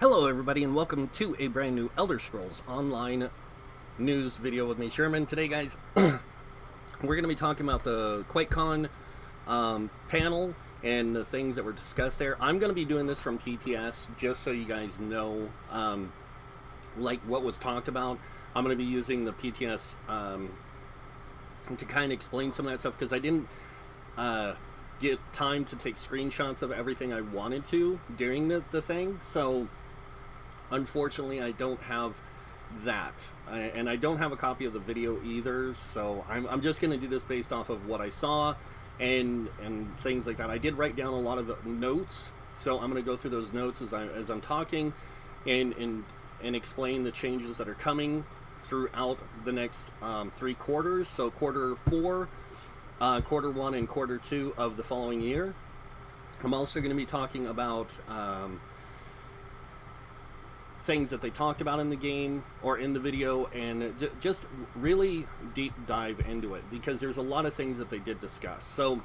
Hello everybody and welcome to a brand new Elder Scrolls Online news video with me, Sherman. Today guys, we're going to be talking about the Quakecon panel and the things that were discussed there. I'm going to be doing this from PTS just so you guys know like what was talked about. I'm going to be using the PTS to kind of explain some of that stuff because I didn't get time to take screenshots of everything I wanted to during the thing, so unfortunately I don't have that, and I don't have a copy of the video either, so I'm just going to do this based off of what I saw and things like that. I did write down a lot of notes, so I'm going to go through those notes as I'm talking and explain the changes that are coming throughout the next 3 quarters, so quarter 4, quarter 1, and quarter 2 of the following year. I'm also going to be talking about things that they talked about in the game or in the video, and just really deep dive into it because there's a lot of things that they did discuss. So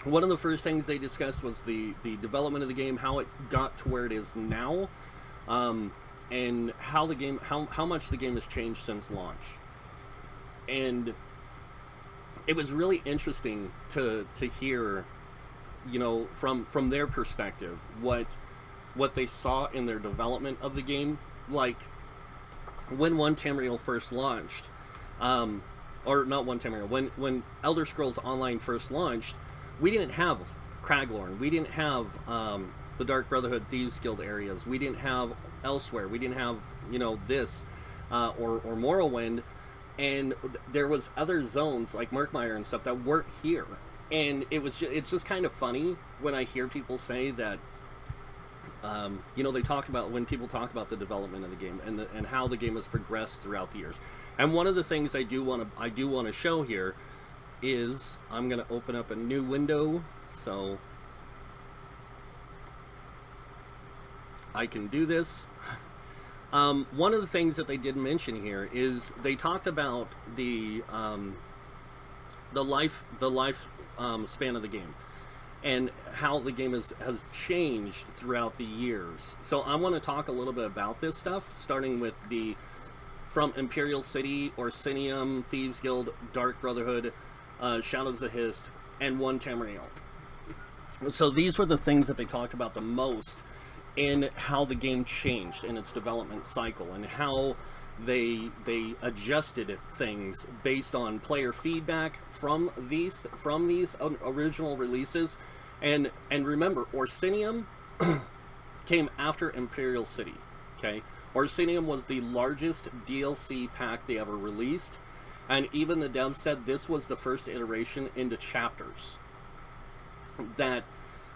one of the first things they discussed was the development of the game, how it got to where it is now, and how the game, how much the game has changed since launch. And it was really interesting to hear, you know, from their perspective, what they saw in their development of the game. Like when One Tamriel first launched, or not One Tamriel, when Elder Scrolls Online first launched, we didn't have Craglorn, we didn't have the Dark Brotherhood Thieves Guild areas, we didn't have Elsweyr, we didn't have, you know, this or Morrowind, and there was other zones like Murkmire and stuff that weren't here. And it's just kind of funny when I hear people say that, you know, they talk about, when people talk about the development of the game and how the game has progressed throughout the years. And one of the things I do want to show here is, I'm going to open up a new window so I can do this. One of the things that they did mention here is they talked about the life span of the game, and how the game has changed throughout the years. So I want to talk a little bit about this stuff, starting with from Imperial City, Orsinium, Thieves Guild, Dark Brotherhood, Shadows of Hist, and One Tamriel. So these were the things that they talked about the most in how the game changed in its development cycle, and how they adjusted things based on player feedback from these original releases. And remember, Orsinium came after Imperial City. Okay, Orsinium was the largest DLC pack they ever released, and even the devs said this was the first iteration into chapters. That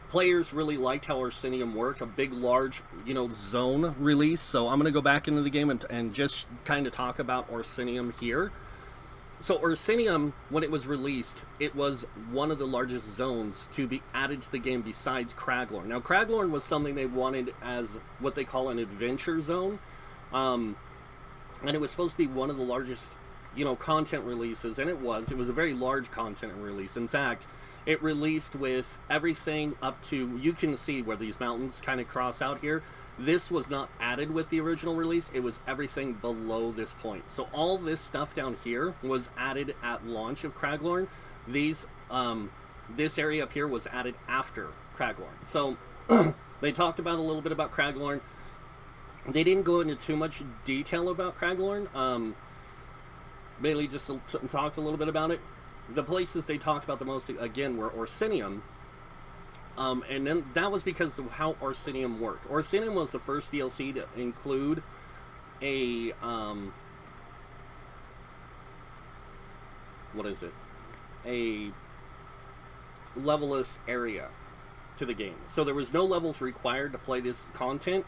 players really liked how Orsinium worked, a big, large, you know, zone release. So I'm going to go back into the game and just kind of talk about Orsinium here. So Orsinium, when it was released, it was one of the largest zones to be added to the game besides Craglorn. Now, Craglorn was something they wanted as what they call an adventure zone, and it was supposed to be one of the largest, you know, content releases, and it was a very large content release. In fact, it released with everything up to, you can see where these mountains kind of cross out here. This was not added with the original release. It was everything below this point. So all this stuff down here was added at launch of Craglorn. This area up here was added after Craglorn. So they talked about a little bit about Craglorn. They didn't go into too much detail about Craglorn. Bailey just talked a little bit about it. The places they talked about the most, again, were Orsinium. And then that was because of how Orsinium worked. Orsinium was the first DLC to include a, a levelless area to the game. So there was no levels required to play this content,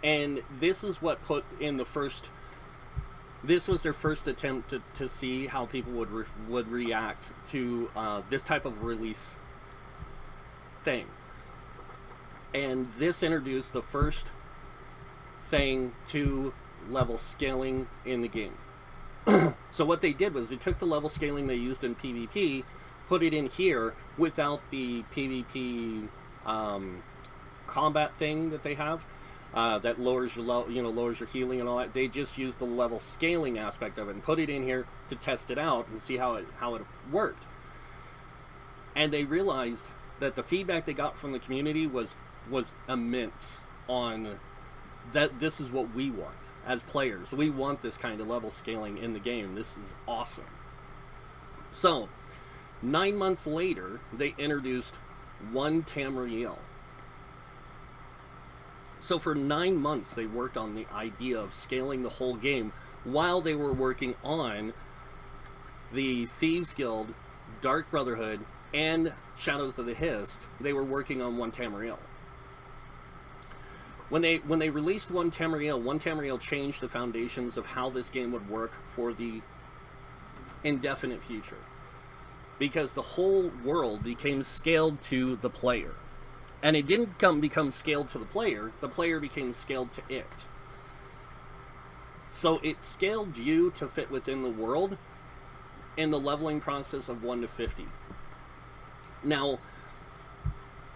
and this is what put in the first... This was their first attempt to see how people would react to this type of release thing. And this introduced the first thing to level scaling in the game. So what they did was they took the level scaling they used in PvP, put it in here without the PvP combat thing that they have, that lowers your lowers your healing and all that. They just used the level scaling aspect of it and put it in here to test it out and see how it worked. And they realized that the feedback they got from the community was immense on that. This is what we want as players. We want this kind of level scaling in the game. This is awesome. So 9 months later, they introduced one Tamriel. So for 9 months, they worked on the idea of scaling the whole game while they were working on the Thieves Guild, Dark Brotherhood, and Shadows of the Hist. They were working on one Tamriel. When they released one Tamriel changed the foundations of how this game would work for the indefinite future. Because the whole world became scaled to the player. And it didn't become scaled to the player became scaled to it. So it scaled you to fit within the world in the leveling process of 1 to 50. Now,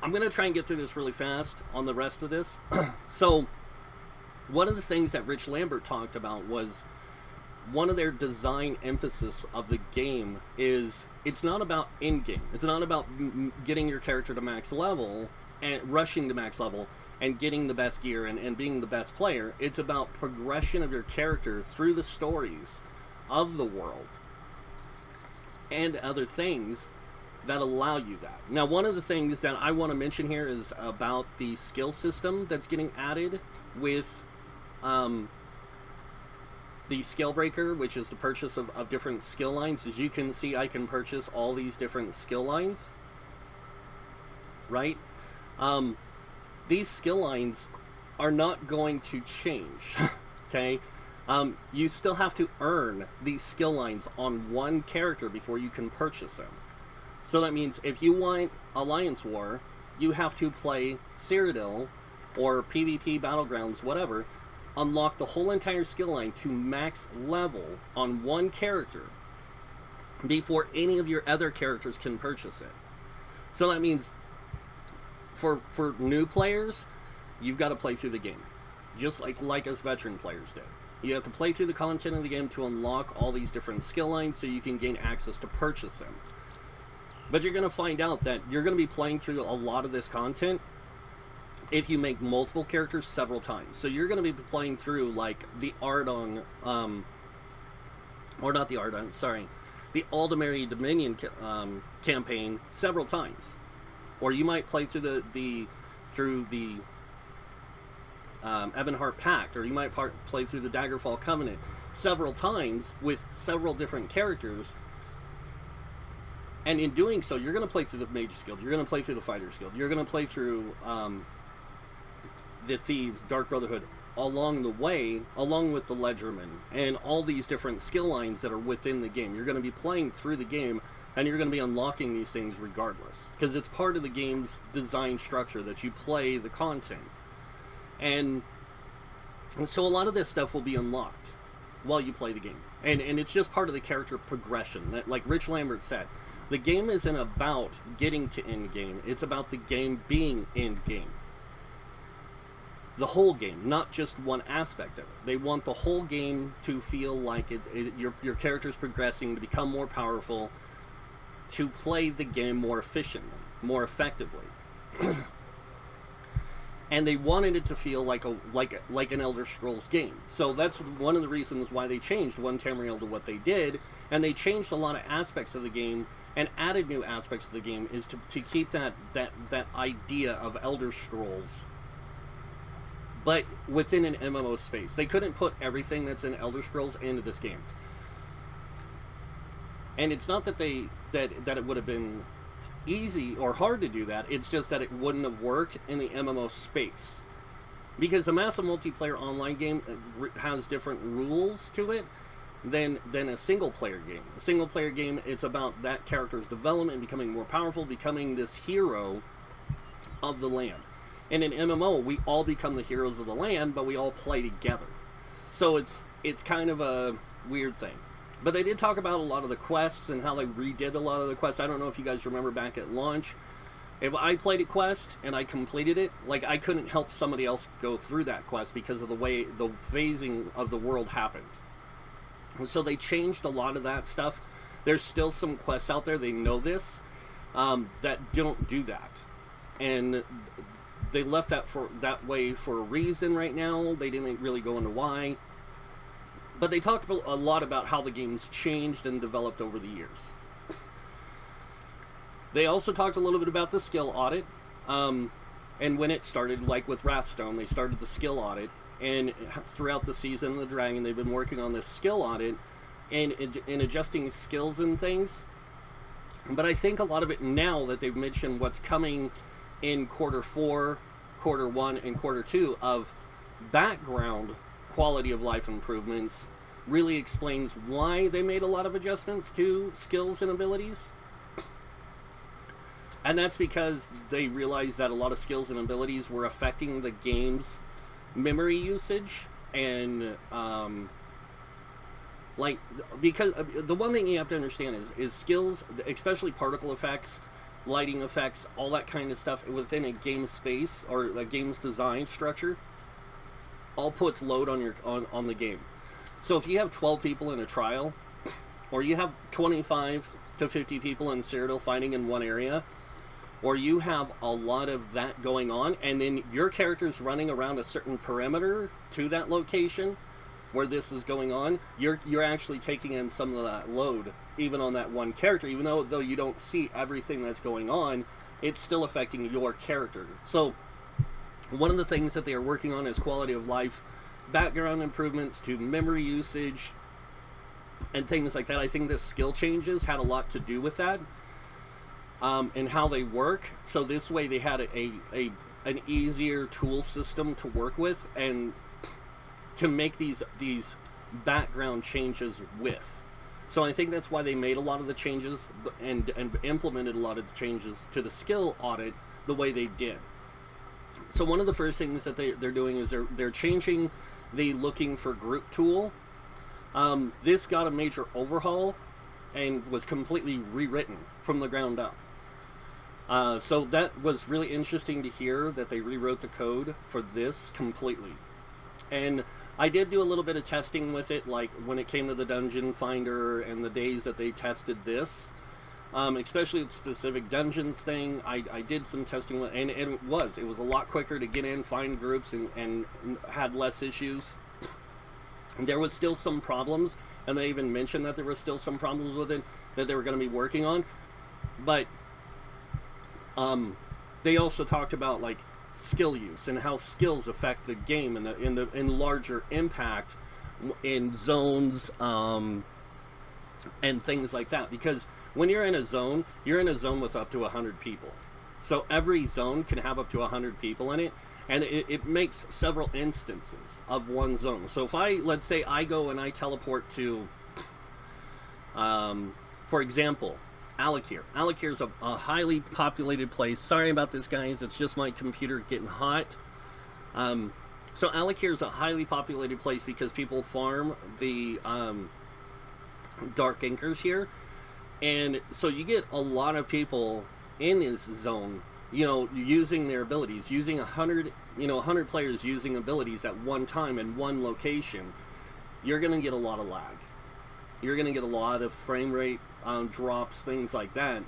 I'm going to try and get through this really fast on the rest of this. So, one of the things that Rich Lambert talked about was one of their design emphasis of the game is it's not about in-game. It's not about getting your character to max level and rushing to max level and getting the best gear and being the best player. It's about progression of your character through the stories of the world and other things that allow you that. Now, one of the things that I want to mention here is about the skill system that's getting added with the skill breaker, which is the purchase of different skill lines. As you can see, I can purchase all these different skill lines, right? These skill lines are not going to change, okay? You still have to earn these skill lines on one character before you can purchase them. So that means if you want Alliance War, you have to play Cyrodiil or PvP Battlegrounds, whatever, unlock the whole entire skill line to max level on one character before any of your other characters can purchase it. So that means for new players, you've got to play through the game, just like us veteran players did. You have to play through the content of the game to unlock all these different skill lines so you can gain access to purchase them. But you're going to find out that you're going to be playing through a lot of this content if you make multiple characters several times. So you're going to be playing through like the Ardon, or not the Ardon, sorry, the Aldemary Dominion campaign several times. Or you might play through the Ebonheart Pact, or you might play through the Daggerfall Covenant several times with several different characters. And in doing so, you're going to play through the Mage's Guild, you're going to play through the Fighter's Guild, you're going to play through the Thieves, Dark Brotherhood, along the way, along with the Ledgerman, and all these different skill lines that are within the game. You're going to be playing through the game, and you're going to be unlocking these things regardless, because it's part of the game's design structure that you play the content. And so a lot of this stuff will be unlocked while you play the game. And it's just part of the character progression. That, like Rich Lambert said, the game isn't about getting to end game, it's about the game being end game. The whole game, not just one aspect of it. They want the whole game to feel like your character's progressing, to become more powerful, to play the game more efficiently, more effectively. And they wanted it to feel like an Elder Scrolls game. So that's one of the reasons why they changed one Tamriel to what they did, and they changed a lot of aspects of the game and added new aspects of the game, is to keep that idea of Elder Scrolls, but within an MMO space. They couldn't put everything that's in Elder Scrolls into this game. And it's not that that it would have been easy or hard to do that, it's just that it wouldn't have worked in the MMO space. Because a massive multiplayer online game has different rules to it than a single player game. A single player game, it's about that character's development, becoming more powerful, becoming this hero of the land. In an MMO, we all become the heroes of the land, but we all play together. So it's kind of a weird thing. But they did talk about a lot of the quests and how they redid a lot of the quests. I don't know if you guys remember back at launch, If I played a quest and I completed it, like, I couldn't help somebody else go through that quest because of the way the phasing of the world happened. And so they changed a lot of that stuff. There's still some quests out there, they know this, that don't do that. And they left that way for a reason right now. They didn't really go into why. But they talked a lot about how the game's changed and developed over the years. They also talked a little bit about the skill audit, and when it started, like with Wrathstone, they started the skill audit, and throughout the season of the Dragon, they've been working on this skill audit, and adjusting skills and things. But I think a lot of it now that they've mentioned what's coming in Quarter 4, Quarter 1, and Quarter 2 of background quality of life improvements really explains why they made a lot of adjustments to skills and abilities. And that's because they realized that a lot of skills and abilities were affecting the game's memory usage. And, because the one thing you have to understand is skills, especially particle effects, lighting effects, all that kind of stuff within a game space or a game's design structure, all puts load on the game. So if you have 12 people in a trial, or you have 25 to 50 people in Cyrodiil fighting in one area, or you have a lot of that going on, and then your character's running around a certain perimeter to that location where this is going on, you're actually taking in some of that load, even on that one character. Even though you don't see everything that's going on, it's still affecting your character. So one of the things that they are working on is quality of life, background improvements to memory usage, and things like that. I think the skill changes had a lot to do with that. And how they work. So this way they had an easier tool system to work with and to make these background changes with. So I think that's why they made a lot of the changes and implemented a lot of the changes to the skill audit the way they did. So one of the first things that they're doing is they're changing the looking for group tool. This got a major overhaul and was completely rewritten from the ground up. So that was really interesting to hear that they rewrote the code for this completely. And I did do a little bit of testing with it, like when it came to the dungeon finder and the days that they tested this, especially the specific dungeons thing. I did some testing with, and it was a lot quicker to get in, find groups, and had less issues. There was still some problems, and they even mentioned that there were still some problems with it that they were going to be working on. But they also talked about like skill use and how skills affect the game and in larger impact in zones and things like that. Because when you're in a zone with up to 100 people. So every zone can have up to 100 people in it, and it makes several instances of one zone. So if let's say I go and I teleport to, for example, Elsweyr. Elsweyr is a highly populated place. Sorry about this, guys. It's just my computer getting hot. So Elsweyr is a highly populated place because people farm the Dark Inkers here. And so you get a lot of people in this zone, using their abilities, using 100 players using abilities at one time in one location. You're going to get a lot of lag. You're going to get a lot of frame rate drops, things like that.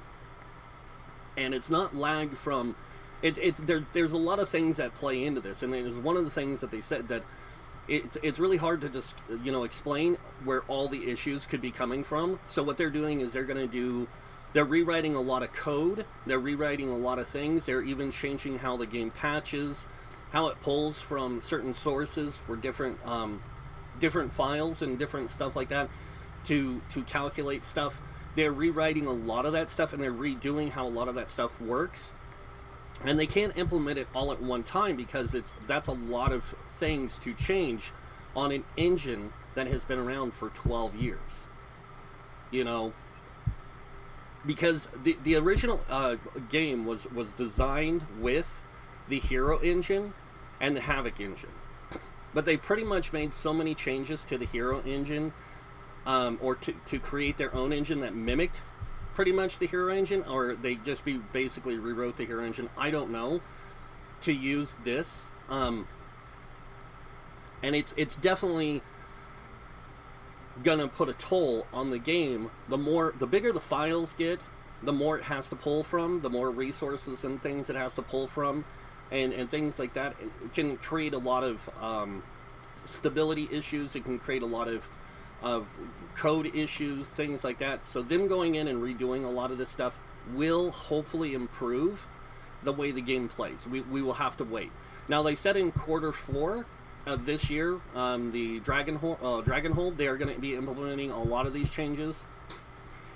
And it's not lag from... There's a lot of things that play into this, and there's one of the things that they said that it's really hard to just explain where all the issues could be coming from. So what they're doing is they're rewriting a lot of code, they're rewriting a lot of things, they're even changing how the game patches, how it pulls from certain sources for different files and different stuff like that to calculate stuff. They're rewriting a lot of that stuff, and they're redoing how a lot of that stuff works. And they can't implement it all at one time because that's a lot of things to change on an engine that has been around for 12 years. Because the original game was designed with the Hero engine and the Havoc engine. But they pretty much made so many changes to the Hero engine, or to create their own engine that mimicked pretty much the hero engine, or they just basically rewrote the hero engine, I don't know, to use this. And it's definitely gonna put a toll on the game. The bigger the files get, the more it has to pull from, the more resources and things it has to pull from, and things like that. It can create a lot of stability issues. It can create a lot of code issues, things like that. So them going in and redoing a lot of this stuff will hopefully improve the way the game plays. We will have to wait. Now, they said in Q4 of this year, the Dragonhold, they are going to be implementing a lot of these changes.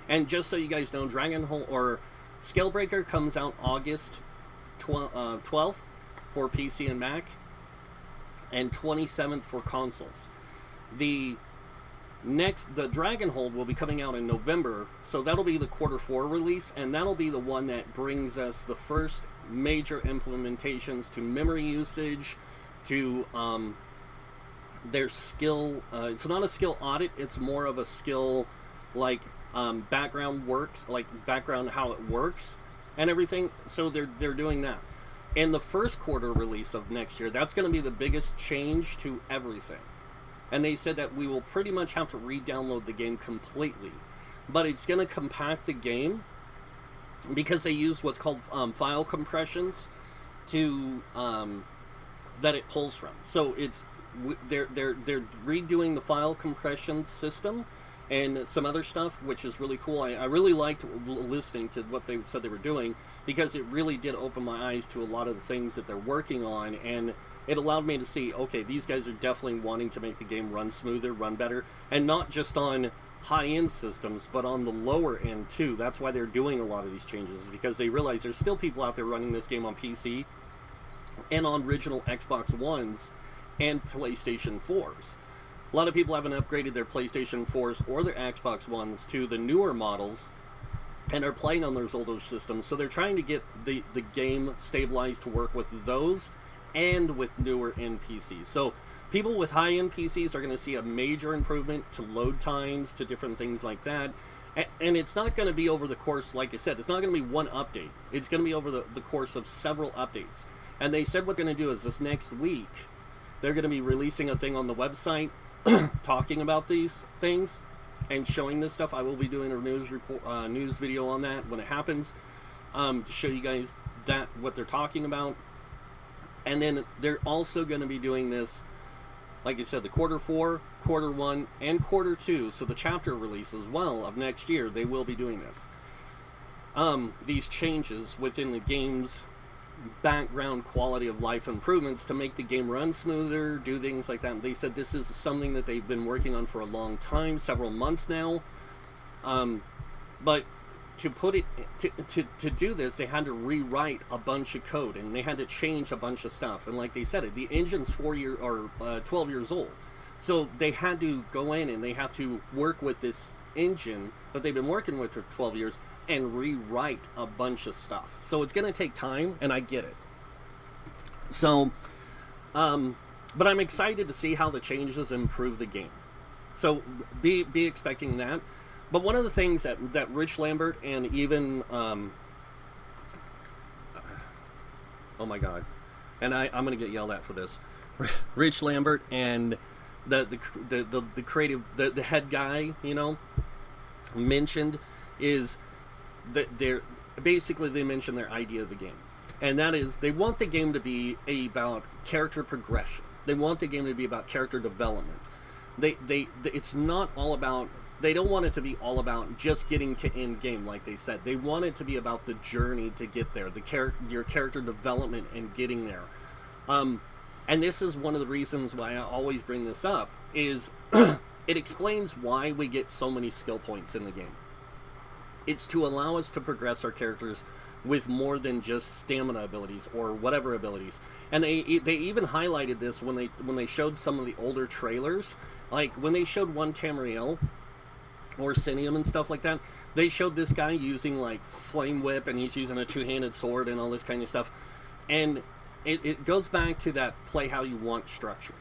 And just so you guys know, Dragonhold or Scalebreaker comes out August 12th for PC and Mac, and 27th for consoles. The Dragonhold will be coming out in November, so that'll be the Q4 release, and that'll be the one that brings us the first major implementations to memory usage, to their skill. It's not a skill audit, it's more of a skill, like, background works, like background how it works and everything. So they're doing that. And the first quarter release of next year, that's going to be the biggest change to everything. And they said that we will pretty much have to re-download the game completely. But it's going to compact the game because they use what's called file compressions to that it pulls from. So they're redoing the file compression system and some other stuff, which is really cool. I really liked listening to what they said they were doing, because it really did open my eyes to a lot of the things that they're working on, and it allowed me to see, okay, these guys are definitely wanting to make the game run smoother, run better, and not just on high-end systems, but on the lower end too. That's why they're doing a lot of these changes, is because they realize there's still people out there running this game on PC and on original Xbox Ones and PlayStation 4s. A lot of people haven't upgraded their PlayStation 4s or their Xbox Ones to the newer models and are playing on those older systems, so they're trying to get the game stabilized to work with those and with newer end PCs. So people with high-end PCs are going to see a major improvement to load times, to different things like that. And it's not going to be over the course, like I said, it's not going to be one update. It's going to be over the course of several updates. And they said what they're going to do is this next week, they're going to be releasing a thing on the website talking about these things and showing this stuff. I will be doing a news video on that when it happens, to show you guys what they're talking about. And then they're also going to be doing this, like I said, the Q4, Q1, and Q2, so the chapter release as well of next year, they will be doing this. These changes within the game's background quality of life improvements to make the game run smoother, do things like that. And they said this is something that they've been working on for a long time, several months now. But to put it to do this, they had to rewrite a bunch of code, and they had to change a bunch of stuff. And like they said, the engine's 12 years old, so they had to go in and they have to work with this engine that they've been working with for 12 years and rewrite a bunch of stuff. So it's going to take time, and I get it. So, but I'm excited to see how the changes improve the game. So be expecting that. But one of the things that Rich Lambert and even oh my god, and I'm gonna get yelled at for this, Rich Lambert and the creative, the head guy, mentioned is that they mentioned their idea of the game, and that is they want the game to be about character progression. They want the game to be about character development. It's not all about. They don't want it to be all about just getting to end game, like they said. They want it to be about the journey to get there, your character development and getting there. And this is one of the reasons why I always bring this up, is it explains why we get so many skill points in the game. It's to allow us to progress our characters with more than just stamina abilities or whatever abilities. And they even highlighted this when they showed some of the older trailers. Like when they showed one Tamriel or Sinium and stuff like that, they showed this guy using like Flame Whip, and he's using a two-handed sword and all this kind of stuff. And it goes back to that play how you want structure.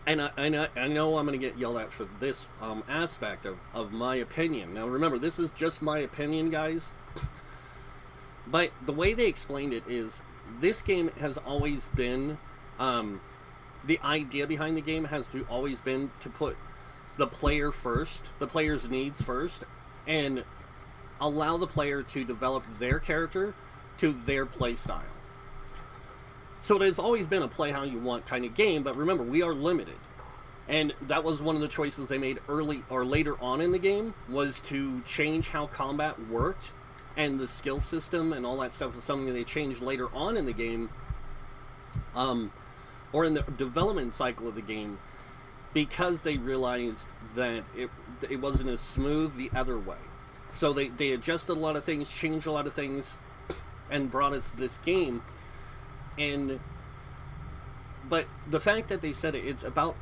I know I'm going to get yelled at for this aspect of my opinion. Now remember, this is just my opinion, guys. But the way they explained it is, this game has always been, the idea behind the game has always been to put the player first, the player's needs first, and allow the player to develop their character to their play style. So it has always been a play how you want kind of game, but remember, we are limited. And that was one of the choices they made early or later on in the game, was to change how combat worked, and the skill system and all that stuff was something they changed later on in the game, or in the development cycle of the game, because they realized that it wasn't as smooth the other way. So they adjusted a lot of things, changed a lot of things, and brought us this game. But the fact that they said it's about,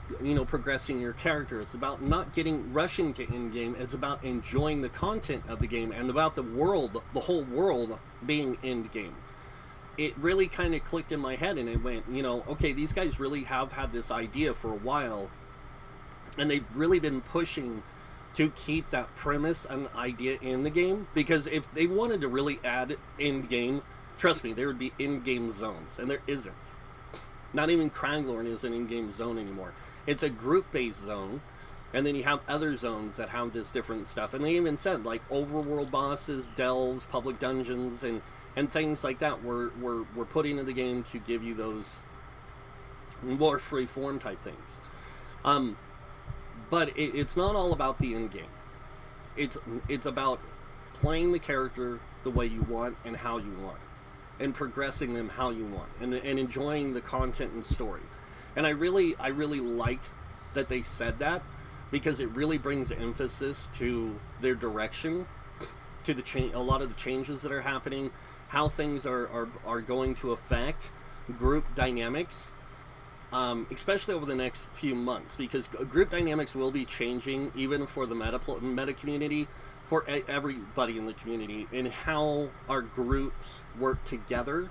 progressing your character, it's about not rushing to end game, it's about enjoying the content of the game, and about the whole world being end game. It really kind of clicked in my head, and it went, okay, these guys really have had this idea for a while, and they've really been pushing to keep that premise and idea in the game, because if they wanted to really add end game, trust me, there would be in-game zones, and there isn't. Not even Kranglorn is an in-game zone anymore. It's a group-based zone, and then you have other zones that have this different stuff. And they even said, like, overworld bosses, delves, public dungeons, and things like that were put into the game to give you those more free-form type things. But it's not all about the in-game. It's about playing the character the way you want and how you want, and progressing them how you want, and enjoying the content and story. And I really liked that they said that, because it really brings emphasis to their direction, to a lot of the changes that are happening, how things are going to affect group dynamics, especially over the next few months, because group dynamics will be changing even for the meta community, for everybody in the community, and how our groups work together.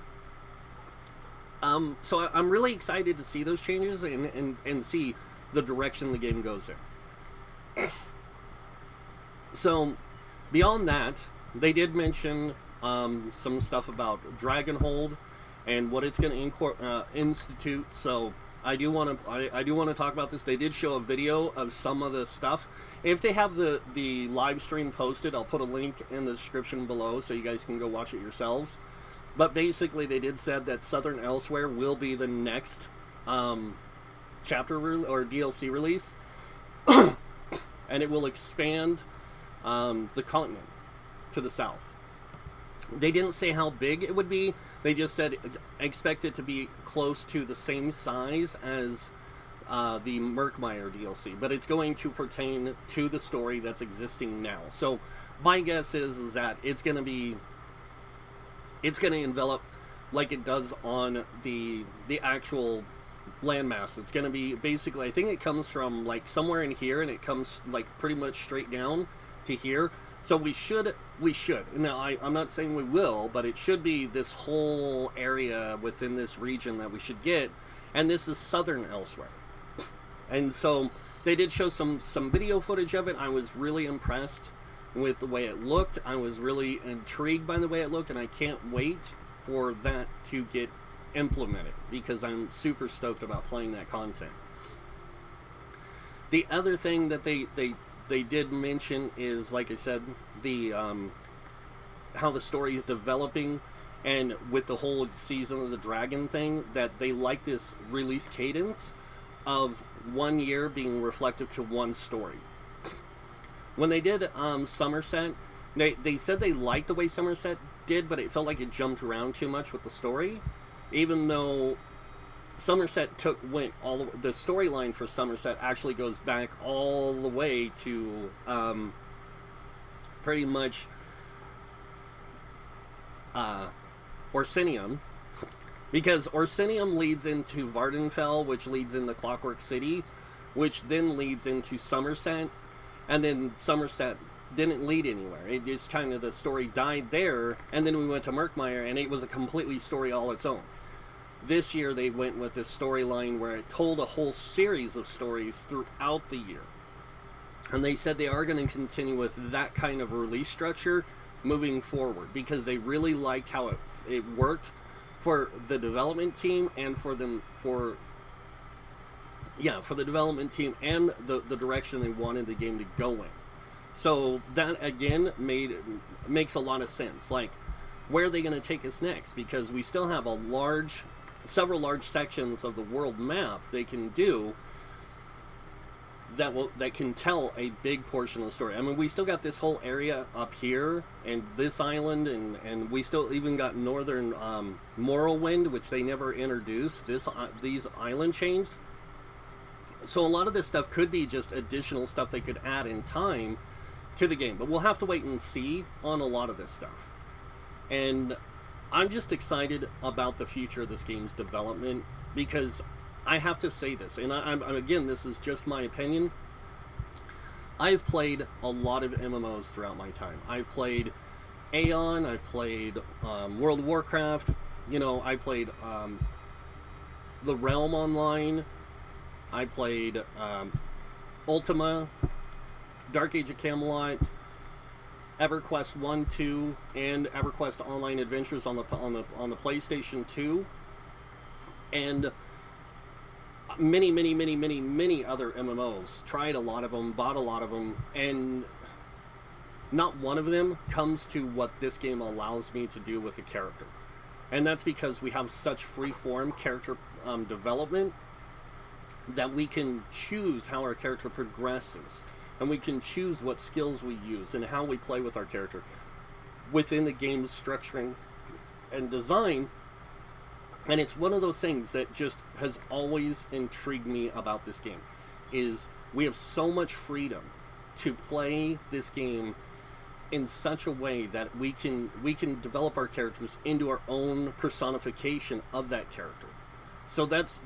So I'm really excited to see those changes and see the direction the game goes in. So beyond that, they did mention some stuff about Dragonhold and what it's going to institute. So I do want to talk about this. They did show a video of some of the stuff. If they have the live stream posted, I'll put a link in the description below so you guys can go watch it yourselves. But basically, they did said that Southern Elsweyr will be the next chapter or DLC release, and it will expand the continent to the south. They didn't say how big it would be. They just said expect it to be close to the same size as the Murkmire DLC, but it's going to pertain to the story that's existing now. So my guess is that it's going to envelop like it does on the actual landmass. It's going to be basically, I think it comes from like somewhere in here, and it comes like pretty much straight down to here. So we should, now I'm not saying we will, but it should be this whole area within this region that we should get, and this is Southern Elsweyr. And so they did show some video footage of it. I was really impressed with the way it looked. I was really intrigued by the way it looked, and I can't wait for that to get implemented, because I'm super stoked about playing that content. The other thing that they did mention is, like I said, the how the story is developing, and with the whole Season of the Dragon thing, that they like this release cadence of 1 year being reflective to one story. When they did Somerset, they said they liked the way Somerset did, but it felt like it jumped around too much with the story, even though Somerset the storyline for Somerset actually goes back all the way to pretty much Orsinium, because Orsinium leads into Vardenfell, which leads into Clockwork City, which then leads into Somerset, and then Somerset didn't lead anywhere. It just kind of, the story died there, and then we went to Murkmire, and it was a completely story all its own. This year they went with this storyline where it told a whole series of stories throughout the year. And they said they are going to continue with that kind of release structure moving forward, because they really liked how it worked for the development team and for the development team and the direction they wanted the game to go in. So that again makes a lot of sense. Like, where are they going to take us next? Because we still have several large sections of the world map they can do that can tell a big portion of the story. I mean, we still got this whole area up here and this island, and we still even got northern Morrowind, which they never introduced, these island chains. So a lot of this stuff could be just additional stuff they could add in time to the game, but we'll have to wait and see on a lot of this stuff. And I'm just excited about the future of this game's development, because I have to say this, and I'm again, this is just my opinion. I've played a lot of MMOs throughout my time. I've played Aeon, I've played World of Warcraft, I played The Realm Online, I played Ultima, Dark Age of Camelot, EverQuest 1, 2, and EverQuest Online Adventures on the PlayStation 2, and many other MMOs. Tried a lot of them, bought a lot of them, and not one of them comes to what this game allows me to do with a character. And that's because we have such free-form character development that we can choose how our character progresses, and we can choose what skills we use and how we play with our character within the game's structuring and design. And it's one of those things that just has always intrigued me about this game, is we have so much freedom to play this game in such a way that we can develop our characters into our own personification of that character. So that's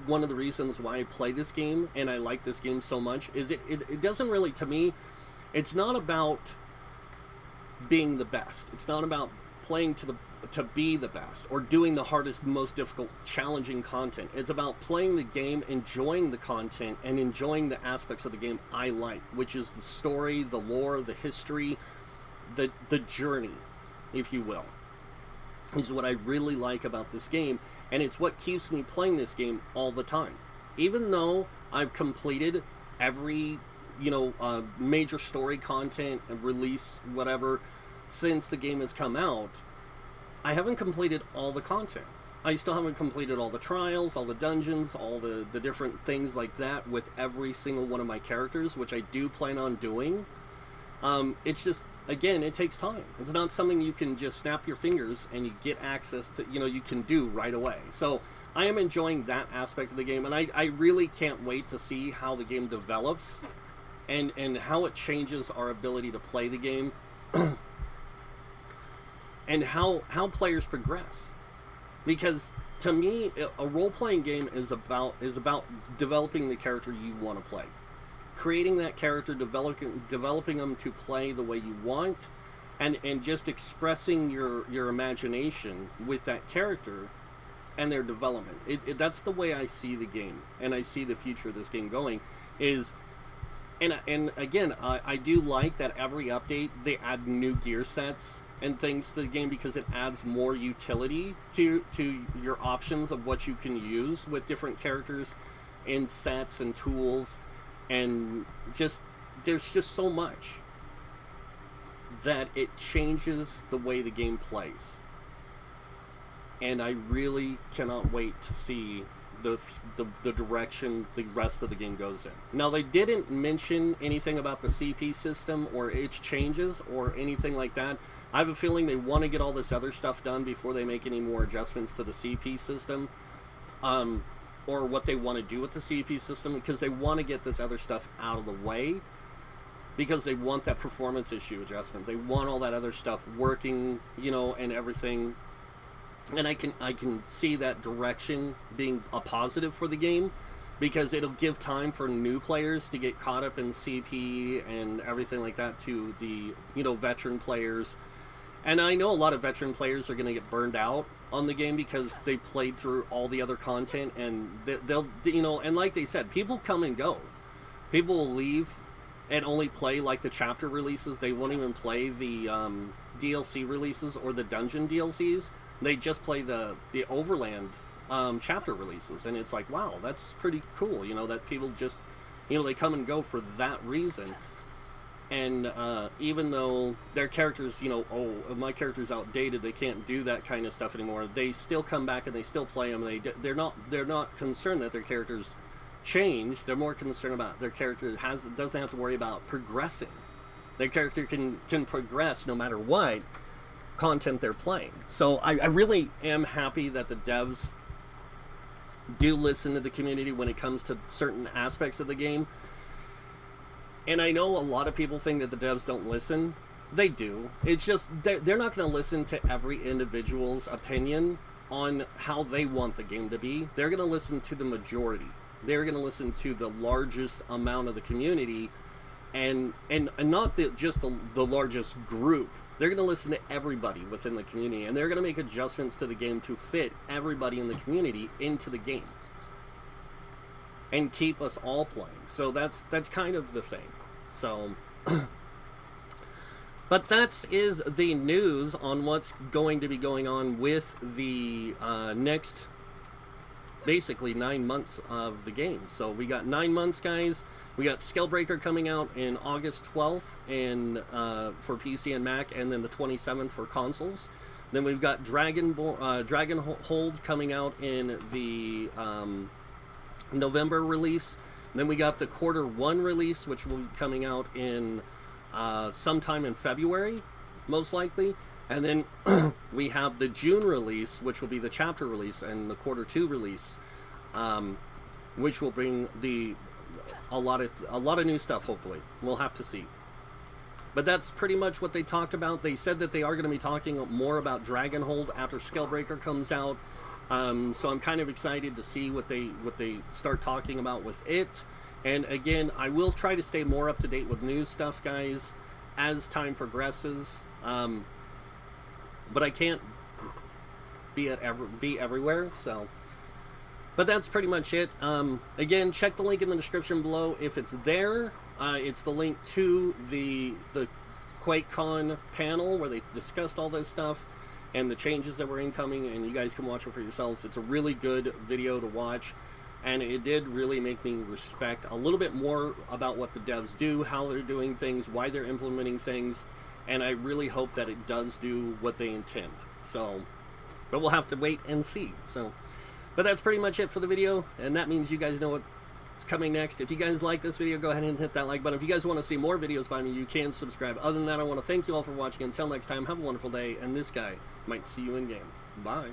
one of the reasons why I play this game and I like this game so much. Is it doesn't really, to me, it's not about being the best. It's not about playing to be the best or doing the hardest, most difficult, challenging content. It's about playing the game, enjoying the content, and enjoying the aspects of the game I like, which is the story, the lore, the history, the journey, if you will, is what I really like about this game, and it's what keeps me playing this game all the time. Even though I've completed every, major story content and release, whatever, since the game has come out, I haven't completed all the content. I still haven't completed all the trials, all the dungeons, all the different things like that with every single one of my characters, which I do plan on doing. It's just, again, it takes time. It's not something you can just snap your fingers and you get access to, you can do right away. So I am enjoying that aspect of the game, and I really can't wait to see how the game develops and how it changes our ability to play the game. And how players progress, because to me, a role-playing game is about developing the character you want to play, creating that character, developing them to play the way you want, and just expressing your imagination with that character and their development. That's the way I see the game, and I see the future of this game going. And again, I do like that every update they add new gear sets and things to the game, because it adds more utility to your options of what you can use with different characters and sets and tools, and there's just so much that it changes the way the game plays. And I really cannot wait to see the direction the rest of the game goes in. Now, they didn't mention anything about the CP system or its changes or anything like that. I have a feeling they want to get all this other stuff done before they make any more adjustments to the CP system, or what they want to do with the CP system, because they want to get this other stuff out of the way, because they want that performance issue adjustment. They want all that other stuff working, and everything. And I can see that direction being a positive for the game, because it'll give time for new players to get caught up in CP and everything like that to the veteran players. And I know a lot of veteran players are going to get burned out on the game because they played through all the other content, and they'll, you know, and like they said, people come and go. People will leave and only play like the chapter releases. They won't even play the DLC releases or the dungeon DLCs. They just play the Overland chapter releases, and it's like, wow, that's pretty cool, you know, that people just, you know, they come and go for that reason. And even though their characters, you know, oh, my character's outdated, they can't do that kind of stuff anymore, they still come back and they still play them. They're not concerned that their characters change. They're more concerned about their character doesn't have to worry about progressing. Their character can progress no matter what content they're playing. So I really am happy that the devs do listen to the community when it comes to certain aspects of the game. And I know a lot of people think that the devs don't listen. They do. It's just they're not going to listen to every individual's opinion on how they want the game to be. They're going to listen to the majority. They're going to listen to the largest amount of the community, and not just the largest group. They're going to listen to everybody within the community, and they're going to make adjustments to the game to fit everybody in the community into the game and keep us all playing. So that's kind of the thing. So, but that is the news on what's going to be going on with the next, basically 9 months of the game. So we got 9 months, guys. We got Scalebreaker coming out in August 12th and for PC and Mac, and then the 27th for consoles. Then we've got Dragonhold coming out in the November release. Then we got the Q1 release, which will be coming out in sometime in February, most likely. And then we have the June release, which will be the chapter release, and the Q2 release, which will bring a lot of new stuff. Hopefully, we'll have to see. But that's pretty much what they talked about. They said that they are going to be talking more about Dragonhold after Scalebreaker comes out. So I'm kind of excited to see what they start talking about with it. And again, I will try to stay more up to date with news stuff, guys, as time progresses. But I can't be everywhere. So, but that's pretty much it. Again, check the link in the description below if it's there. It's the link to the Quakecon panel where they discussed all this stuff and the changes that were incoming, and you guys can watch it for yourselves. It's a really good video to watch, and it did really make me respect a little bit more about what the devs do, how they're doing things, why they're implementing things, and I really hope that it does do what they intend. So, but we'll have to wait and see. So, but that's pretty much it for the video, and that means you guys know what's coming next. If you guys like this video, go ahead and hit that like button. If you guys want to see more videos by me, you can subscribe. Other than that, I want to thank you all for watching. Until next time, have a wonderful day, and this guy might see you in game. Bye.